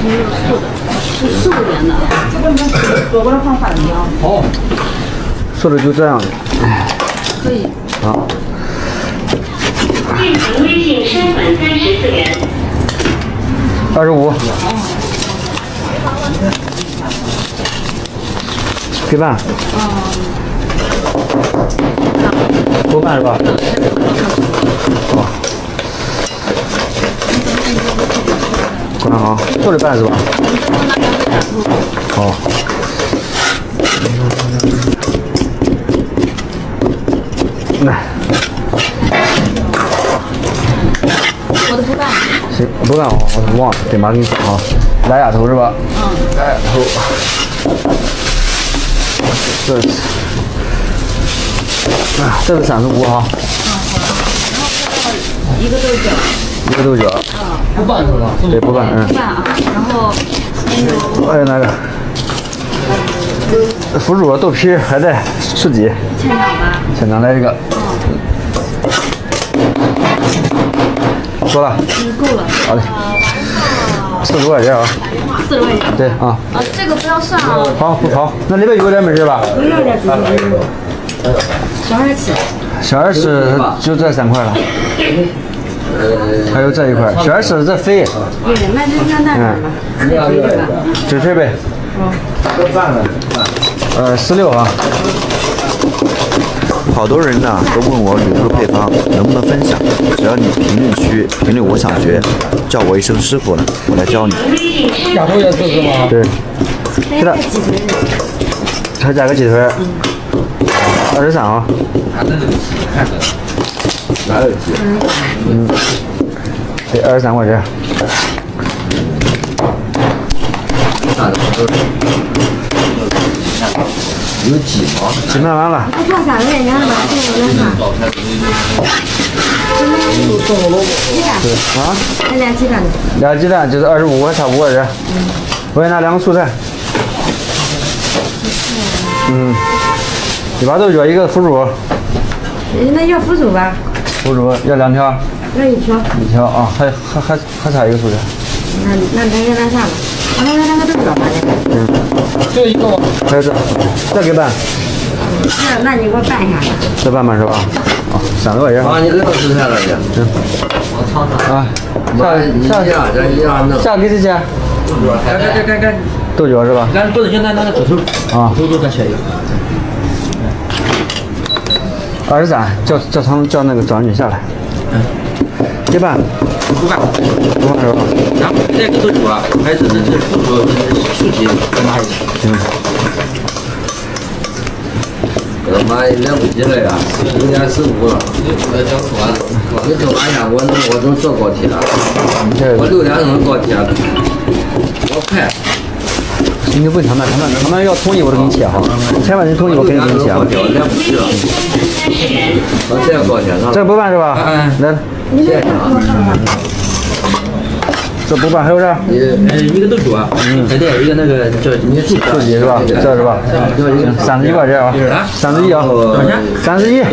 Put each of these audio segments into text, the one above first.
是素点的。做过的方法一样。好，说的就这样的。可以。好。进行微信升本34元。25。给半。多半是吧？好。关好，做的半是吧？好。来。我的不干。行，不干我忘了，得马上给你说啊。来丫头是吧？来丫头。这是。啊，这是35哈。一个豆角。一个豆角。不拌是吧？对，不拌，不拌啊，然后还有那个腐乳、豆皮、海带、素鸡。千两吧。现场来一个。说了。够了。好嘞。40块钱啊。40块钱。对啊。啊，这个不要算啊。好，不好，那里边有点没事吧？有点主食。小孩吃。小孩吃就这3块了。还有这一块，小孩吃的这肥。对，那就那点吧，再肥点吧。这水呗。16啊。好多人呢都问我卤肉配方能不能分享，只要你评论区评论我想学，叫我一声师傅了，我来教你。丫头也试试吗？对。是的。还加个鸡腿。23啊。哪有鸡？对，23块钱。有鸡吗？鸡卖完了。他做3个人家的吧，这个人啥？对啊。那俩鸡蛋呢？俩鸡蛋就是25块，差5块钱。我给你拿2个蔬菜。1把豆角，1个腐乳。那要腐乳吧？腐乳要2条。要1条。1条啊，还差1个蔬菜。那个啥吧？那个豆角吧。就一个吗？还有这，再给拌。那你给我拌一下。再拌拌是吧？啊，30块钱。啊，你这个蔬菜了去。我尝尝。啊，下给这些。该。豆角是吧？咱不是现在那个指头。啊。指头再切一个。 23，叫那个张女下来。给拌。不拌。不拌是吧？然后这个豆角啊，还是腐乳素鸡，再拿一个。行。我他妈来不及了呀，9点15了。你等俺呀，我都坐高铁了。我6点钟高铁，我快。你问他们要同意我都给你切哈，千万人同意我肯定给你切。来不及了。我这高铁上。这不拌是吧？来，谢谢啊。这不拌还有啥？一个豆角啊，还带一个那个叫素鸡是吧？这是吧？31块钱啊，31啊，31。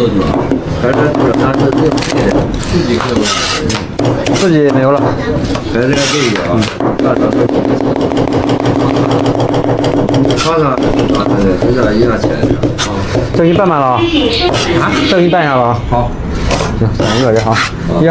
还是俺是最配的，素鸡没有了。还是这个啊，尝尝，这个一样钱的啊。这给你拌了啊？这给你拌上了啊？好，行，31块钱啊，1。